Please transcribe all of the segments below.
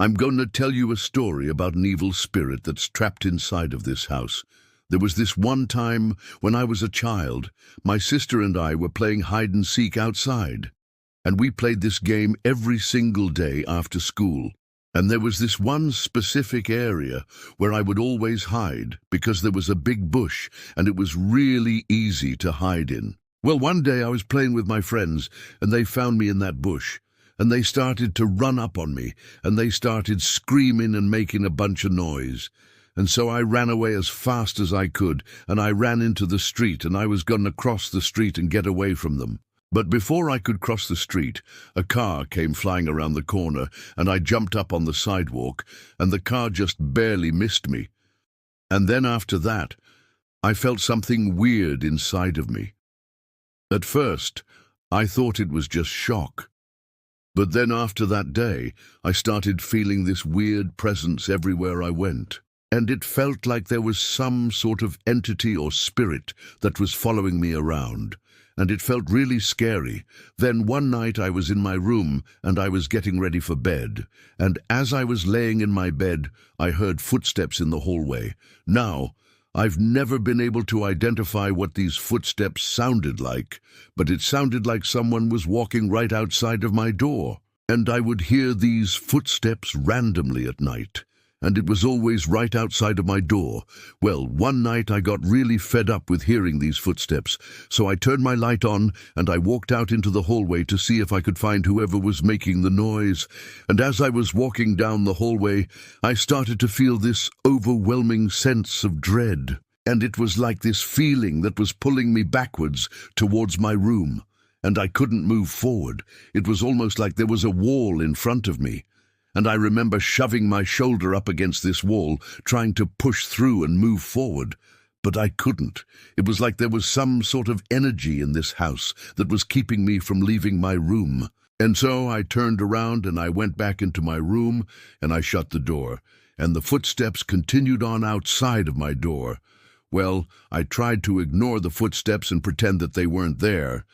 I'm going to tell you a story about an evil spirit that's trapped inside of this house. There was this one time when I was a child. My sister and I were playing hide and seek outside. And we played this game every single day after school. And there was this one specific area where I would always hide because there was a big bush and it was really easy to hide in. Well, one day I was playing with my friends and they found me in that bush. And they started to run up on me, and they started screaming and making a bunch of noise. And so I ran away as fast as I could, and I ran into the street, and I was going to cross the street and get away from them. But before I could cross the street, a car came flying around the corner, and I jumped up on the sidewalk, and the car just barely missed me. And then after that, I felt something weird inside of me. At first, I thought it was just shock. But then after that day, I started feeling this weird presence everywhere I went. And it felt like there was some sort of entity or spirit that was following me around. And it felt really scary. Then one night I was in my room and I was getting ready for bed. And as I was laying in my bed, I heard footsteps in the hallway. Now, I've never been able to identify what these footsteps sounded like, but it sounded like someone was walking right outside of my door. And I would hear these footsteps randomly at night, and it was always right outside of my door. Well, one night I got really fed up with hearing these footsteps, so I turned my light on and I walked out into the hallway to see if I could find whoever was making the noise. And as I was walking down the hallway, I started to feel this overwhelming sense of dread. And it was like this feeling that was pulling me backwards towards my room. And I couldn't move forward. It was almost like there was a wall in front of me. And I remember shoving my shoulder up against this wall, trying to push through and move forward. But I couldn't. It was like there was some sort of energy in this house that was keeping me from leaving my room. And so I turned around and I went back into my room and I shut the door. And the footsteps continued on outside of my door. Well, I tried to ignore the footsteps and pretend that they weren't there.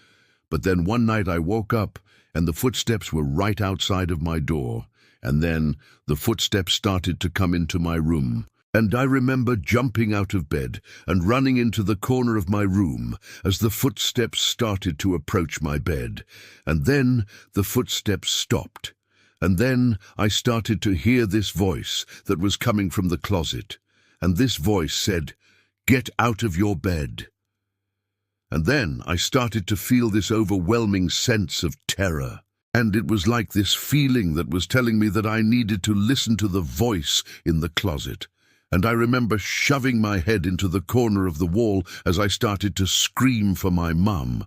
But then one night I woke up and the footsteps were right outside of my door. And then the footsteps started to come into my room. And I remember jumping out of bed and running into the corner of my room as the footsteps started to approach my bed. And then the footsteps stopped. And then I started to hear this voice that was coming from the closet. And this voice said, "Get out of your bed." And then I started to feel this overwhelming sense of terror. And it was like this feeling that was telling me that I needed to listen to the voice in the closet. And I remember shoving my head into the corner of the wall as I started to scream for my mum.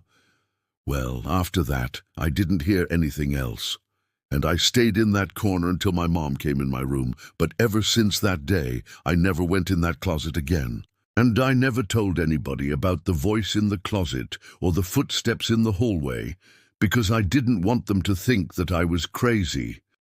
Well, after that, I didn't hear anything else. And I stayed in that corner until my mom came in my room. But ever since that day, I never went in that closet again. And I never told anybody about the voice in the closet or the footsteps in the hallway, because I didn't want them to think that I was crazy.